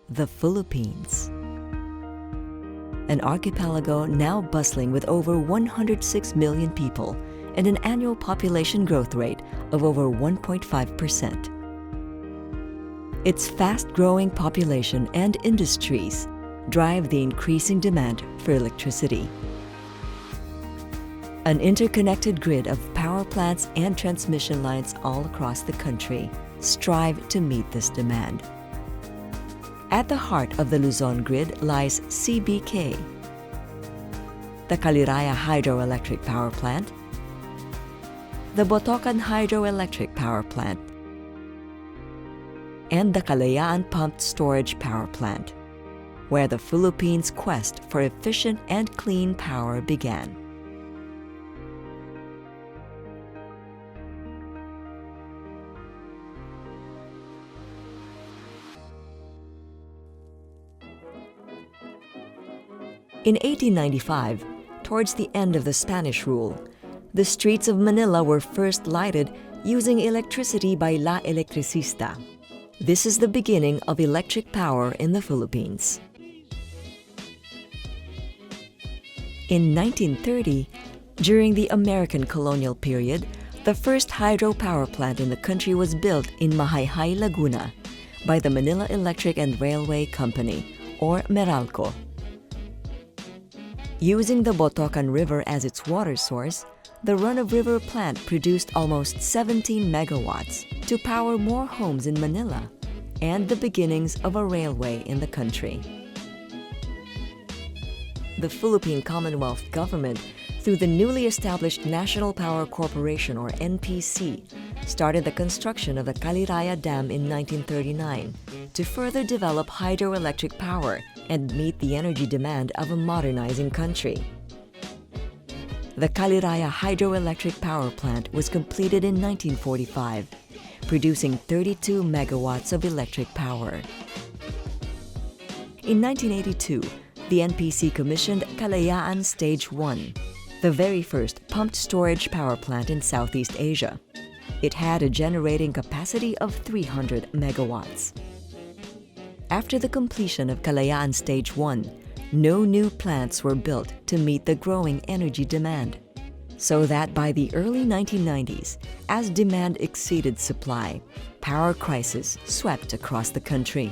the Philippines. An archipelago now bustling with over 106 million people and an annual population growth rate of over 1.5%. Its fast-growing population and industries drive the increasing demand for electricity. An interconnected grid of power plants and transmission lines all across the country strive to meet this demand. At the heart of the Luzon grid lies CBK, the Caliraya Hydroelectric Power Plant, the Botocan Hydroelectric Power Plant, and the Kalayaan Pumped Storage Power Plant, where the Philippines' quest for efficient and clean power began. In 1895, towards the end of the Spanish rule, the streets of Manila were first lighted using electricity by La Electricista. This is the beginning of electric power in the Philippines. In 1930, during the American colonial period, the first hydropower plant in the country was built in Mahayhay, Laguna by the Manila Electric and Railway Company, or Meralco. Using the Botocan River as its water source, the run-of-river plant produced almost 17 megawatts to power more homes in Manila and the beginnings of a railway in the country. The Philippine Commonwealth Government, through the newly established National Power Corporation or NPC, started the construction of the Caliraya Dam in 1939 to further develop hydroelectric power and meet the energy demand of a modernizing country. The Caliraya Hydroelectric Power Plant was completed in 1945, producing 32 megawatts of electric power. In 1982, the NPC commissioned Kalayaan Stage 1, the very first pumped storage power plant in Southeast Asia. It had a generating capacity of 300 megawatts. After the completion of Kalayaan Stage 1, no new plants were built to meet the growing energy demand. So that by the early 1990s, as demand exceeded supply, power crisis swept across the country.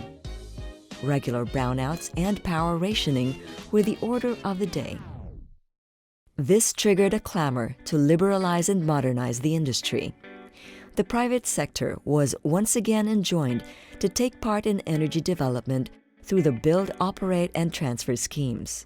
Regular brownouts and power rationing were the order of the day. This triggered a clamor to liberalize and modernize the industry. The private sector was once again enjoined to take part in energy development through the Build, Operate, and Transfer schemes.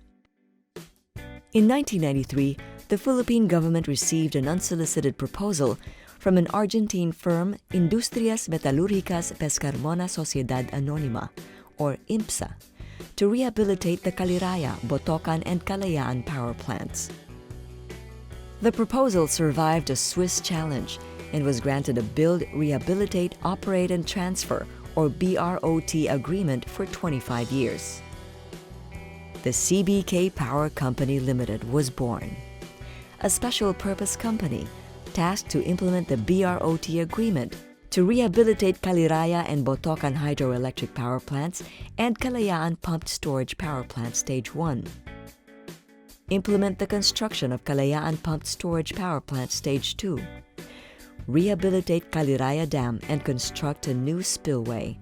In 1993, the Philippine government received an unsolicited proposal from an Argentine firm, Industrias Metalúrgicas Pescarmona Sociedad Anónima, or IMPSA, to rehabilitate the Caliraya, Botocan, and Kalayaan power plants. The proposal survived a Swiss challenge and was granted a Build, Rehabilitate, Operate, and Transfer, or BROT agreement for 25 years. The CBK Power Company Limited was born, a special purpose company tasked to implement the BROT agreement to rehabilitate Caliraya and Botocan hydroelectric power plants and Kalayaan pumped storage power plant Stage 1. Implement the construction of Kalayaan pumped storage power plant Stage 2. Rehabilitate Caliraya Dam and construct a new spillway.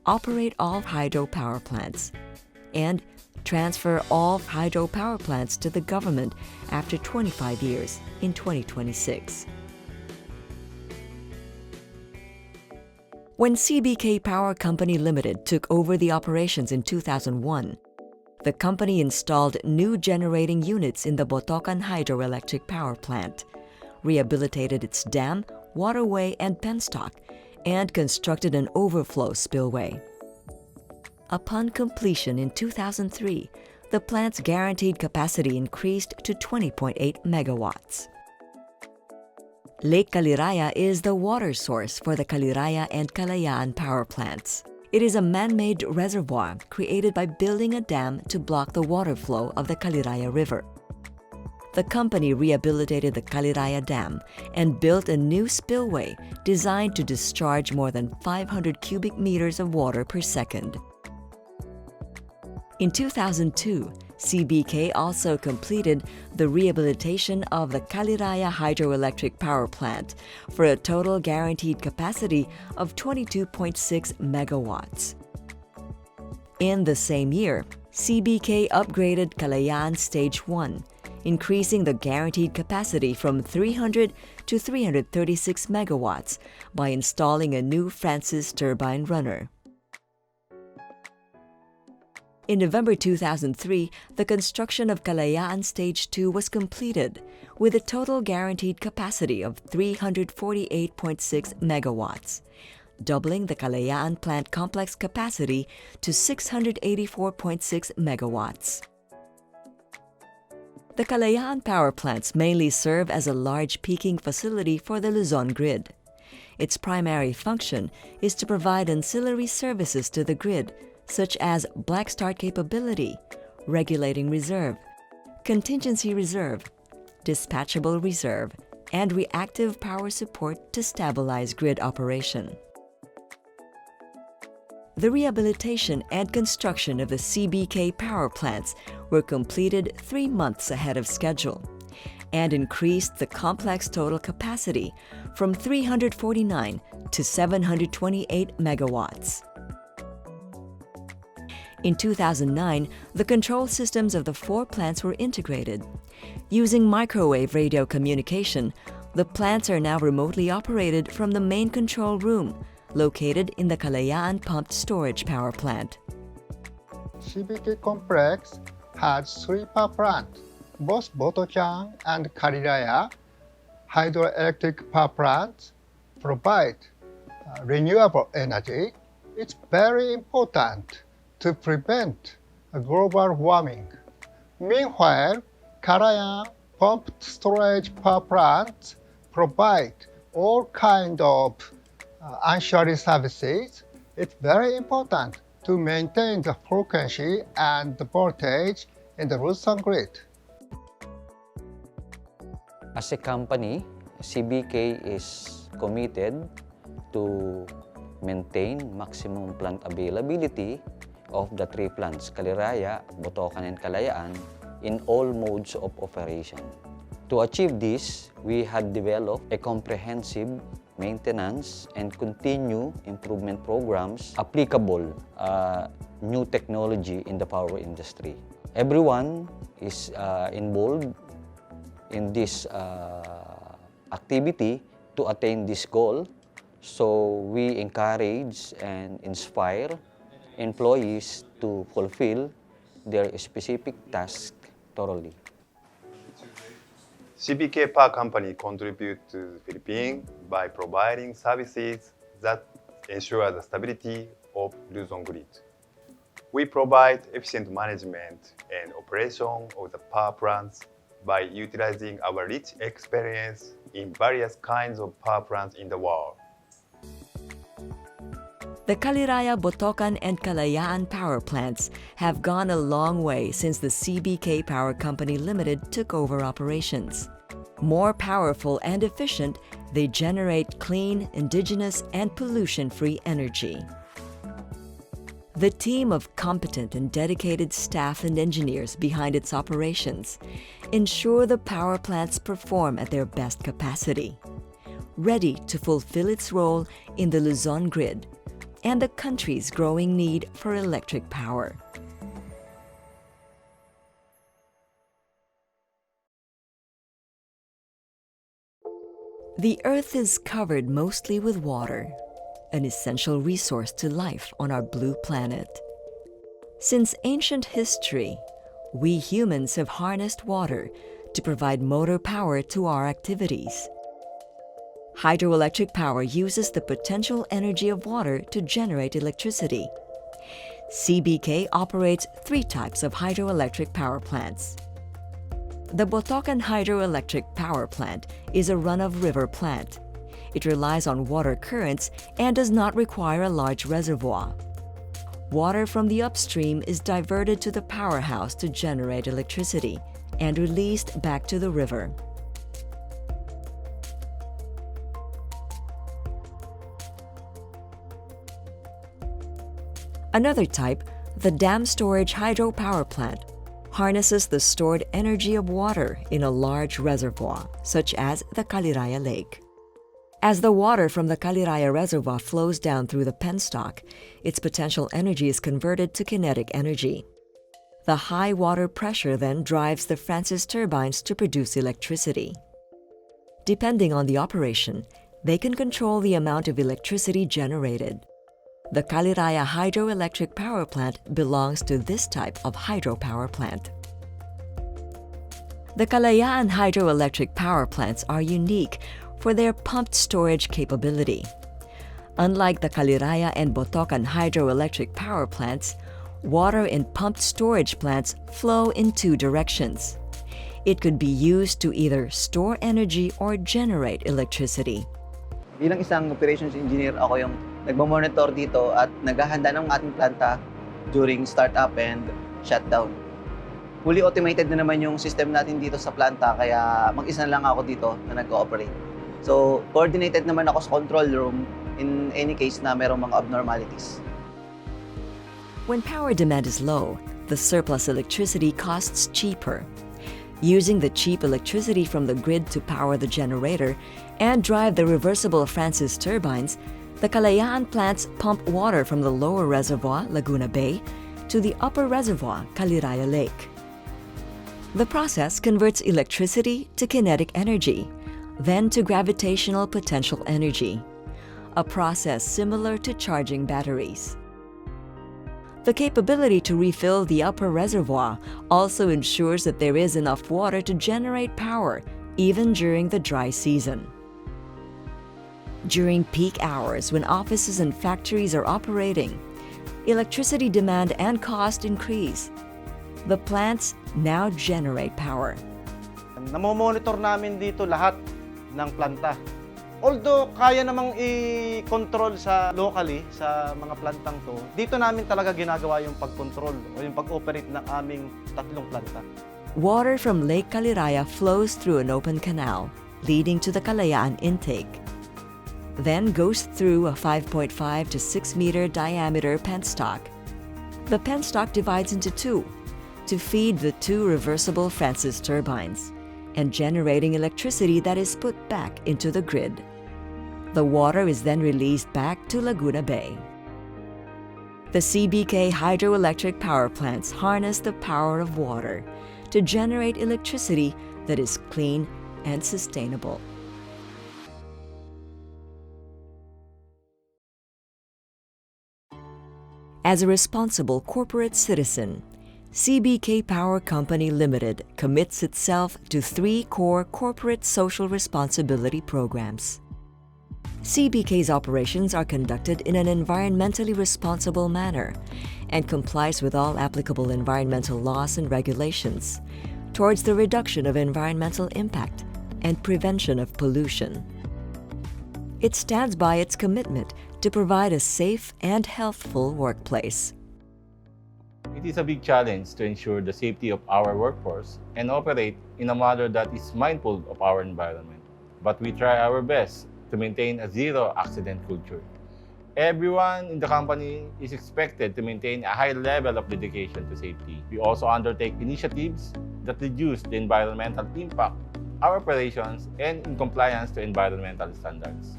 Operate all hydropower plants. And transfer all hydropower plants to the government after 25 years in 2026. When CBK Power Company Limited took over the operations in 2001, the company installed new generating units in the Botocan Hydroelectric Power Plant, rehabilitated its dam, waterway, and penstock, and constructed an overflow spillway. Upon completion in 2003, the plant's guaranteed capacity increased to 20.8 megawatts. Lake Caliraya is the water source for the Caliraya and Kalayaan power plants. It is a man-made reservoir created by building a dam to block the water flow of the Caliraya River. The company rehabilitated the Caliraya Dam and built a new spillway designed to discharge more than 500 cubic meters of water per second. In 2002, CBK also completed the rehabilitation of the Kaliraya hydroelectric power plant for a total guaranteed capacity of 22.6 megawatts. In the same year, CBK upgraded Kalayaan Stage 1, increasing the guaranteed capacity from 300 to 336 megawatts by installing a new Francis turbine runner. In November 2003, the construction of Kalayaan Stage 2 was completed, with a total guaranteed capacity of 348.6 megawatts, doubling the Kalayaan plant complex capacity to 684.6 megawatts. The Kalayaan power plants mainly serve as a large peaking facility for the Luzon grid. Its primary function is to provide ancillary services to the grid, such as black start capability, regulating reserve, contingency reserve, dispatchable reserve, and reactive power support to stabilize grid operation. The rehabilitation and construction of the CBK power plants were completed 3 months ahead of schedule and increased the complex total capacity from 349 to 728 megawatts. In 2009, the control systems of the 4 plants were integrated. Using microwave radio communication, the plants are now remotely operated from the main control room, located in the Kalayaan Pumped Storage Power Plant. CBK complex has 3 power plants. Both Botocan and Kaliraya hydroelectric power plants provide renewable energy. It's very important to prevent global warming. Meanwhile, Kalayaan pumped storage power plants provide all kinds of ancillary services. It's very important to maintain the frequency and the voltage in the Luzon grid. As a company, CBK is committed to maintain maximum plant availability of the 3 plants, Kaliraya, Botocan, and Kalayaan, in all modes of operation. To achieve this, we had developed a comprehensive maintenance and continuous improvement programs applicable new technology in the power industry. Everyone is involved in this activity to attain this goal, so we encourage and inspire employees to fulfill their specific tasks thoroughly. CBK Power Company contributes to the Philippines by providing services that ensure the stability of Luzon grid. We provide efficient management and operation of the power plants by utilizing our rich experience in various kinds of power plants in the world. The Kaliraya, Botocan, and Kalayaan power plants have gone a long way since the CBK Power Company Limited took over operations. More powerful and efficient, they generate clean, indigenous, and pollution-free energy. The team of competent and dedicated staff and engineers behind its operations ensure the power plants perform at their best capacity, ready to fulfill its role in the Luzon grid and the country's growing need for electric power. The Earth is covered mostly with water, an essential resource to life on our blue planet. Since ancient history, we humans have harnessed water to provide motor power to our activities. Hydroelectric power uses the potential energy of water to generate electricity. CBK operates 3 types of hydroelectric power plants. The Botocan Hydroelectric Power Plant is a run-of-river plant. It relies on water currents and does not require a large reservoir. Water from the upstream is diverted to the powerhouse to generate electricity and released back to the river. Another type, The dam storage hydropower plant harnesses the stored energy of water in a large reservoir, such as the Caliraya Lake. As the water from the Caliraya Reservoir flows down through the penstock, its potential energy is converted to kinetic energy. The high water pressure then drives the Francis turbines to produce electricity. Depending on the operation, they can control the amount of electricity generated. The Caliraya hydroelectric power plant belongs to this type of hydropower plant. The Kalayaan hydroelectric power plants are unique for their pumped storage capability. Unlike the Caliraya and Botocan hydroelectric power plants, water in pumped storage plants flow in two directions. It could be used to either store energy or generate electricity. Bilang isang operations engineer, ako yung nagmo-monitor dito at naghahanda ng ating planta during startup and shutdown. Fully automated na naman yung system natin dito sa planta, kaya mag-isa lang ako dito na nag-ooperate. So, coordinated naman ako sa control room in any case na merong mga abnormalities. When power demand is low, the surplus electricity costs cheaper. Using the cheap electricity from the grid to power the generator and drive the reversible Francis turbines, the Kalayaan plants pump water from the lower reservoir, Laguna Bay, to the upper reservoir, Caliraya Lake. The process converts electricity to kinetic energy, then to gravitational potential energy, a process similar to charging batteries. The capability to refill the upper reservoir also ensures that there is enough water to generate power even during the dry season. During peak hours when offices and factories are operating, electricity demand and cost increase. The plants now generate power. Namomonitor namin dito lahat ng planta. Although kaya namang i-control sa locally sa mga plantang to, dito namin talaga ginagawa yung pag-control o yung pag-operate ng aming tatlong planta. Water from Lake Caliraya flows through an open canal, leading to the Kalayaan intake. Then goes through a 5.5 to 6 meter diameter penstock. The penstock divides into two to feed the two reversible Francis turbines and generating electricity that is put back into the grid. The water is then released back to Laguna Bay. The CBK hydroelectric power plants harness the power of water to generate electricity that is clean and sustainable. As a responsible corporate citizen, CBK Power Company Limited commits itself to 3 core corporate social responsibility programs. CBK's operations are conducted in an environmentally responsible manner and complies with all applicable environmental laws and regulations towards the reduction of environmental impact and prevention of pollution. It stands by its commitment to provide a safe and healthful workplace. It is a big challenge to ensure the safety of our workforce and operate in a manner that is mindful of our environment. But we try our best to maintain a zero accident culture. Everyone in the company is expected to maintain a high level of dedication to safety. We also undertake initiatives that reduce the environmental impact of our operations and in compliance to environmental standards.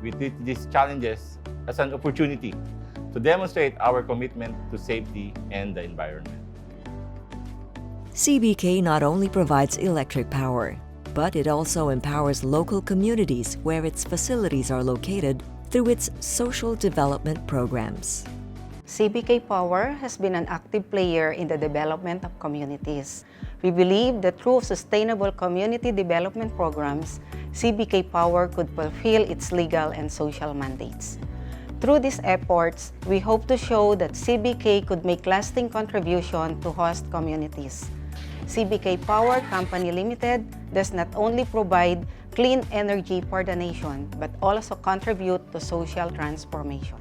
We treat these challenges as an opportunity to demonstrate our commitment to safety and the environment. CBK not only provides electric power, but it also empowers local communities where its facilities are located through its social development programs. CBK Power has been an active player in the development of communities. We believe that through sustainable community development programs, CBK Power could fulfill its legal and social mandates. Through these efforts, we hope to show that CBK could make lasting contribution to host communities. CBK Power Company Limited does not only provide clean energy for the nation, but also contribute to social transformation.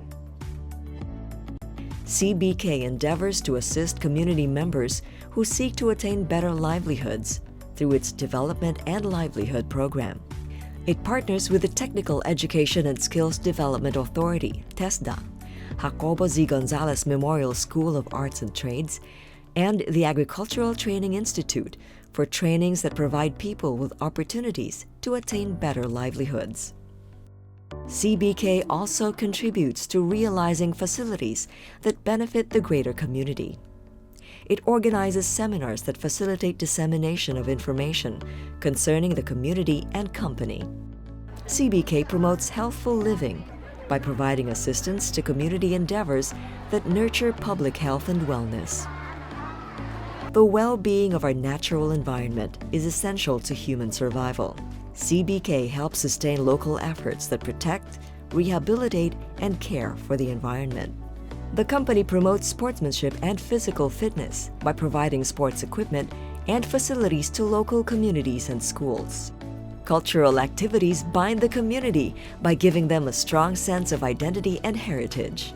CBK endeavors to assist community members who seek to attain better livelihoods through its Development and Livelihood Program. It partners with the Technical Education and Skills Development Authority, TESDA, Jacobo Z. Gonzalez Memorial School of Arts and Trades, and the Agricultural Training Institute for trainings that provide people with opportunities to attain better livelihoods. CBK also contributes to realizing facilities that benefit the greater community. It organizes seminars that facilitate dissemination of information concerning the community and company. CBK promotes healthful living by providing assistance to community endeavors that nurture public health and wellness. The well-being of our natural environment is essential to human survival. CBK helps sustain local efforts that protect, rehabilitate, and care for the environment. The company promotes sportsmanship and physical fitness by providing sports equipment and facilities to local communities and schools. Cultural activities bind the community by giving them a strong sense of identity and heritage.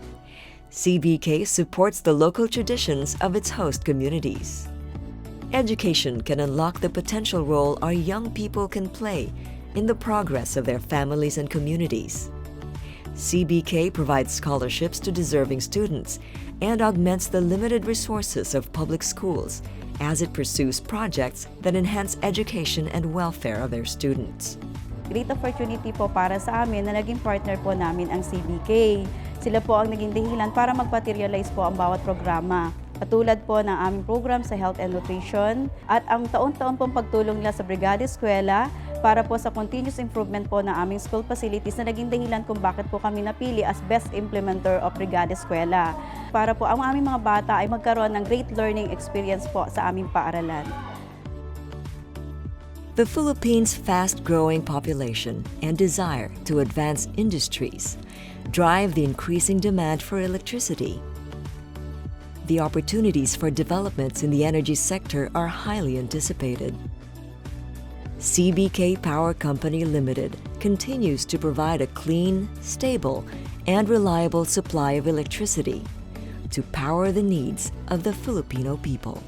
CBK supports the local traditions of its host communities. Education can unlock the potential role our young people can play in the progress of their families and communities. CBK provides scholarships to deserving students and augments the limited resources of public schools as it pursues projects that enhance education and welfare of their students. Great opportunity po para sa amin na naging partner po namin ang CBK. Sila po ang naging dahilan para mag-materialize po ang bawat programa. Katulad po ng aming program sa health and nutrition at ang taon-taon pong pagtulong nila sa Brigada Eskwela para po sa continuous improvement po ng aming school facilities na naging dahilan kung bakit po kami napili as best implementer of Brigada Eskwela. Para po ang aming mga bata ay magkaroon ng great learning experience po sa aming paaralan. The Philippines' fast-growing population and desire to advance industries drive the increasing demand for electricity. The opportunities for developments in the energy sector are highly anticipated. CBK Power Company Limited continues to provide a clean, stable, and reliable supply of electricity to power the needs of the Filipino people.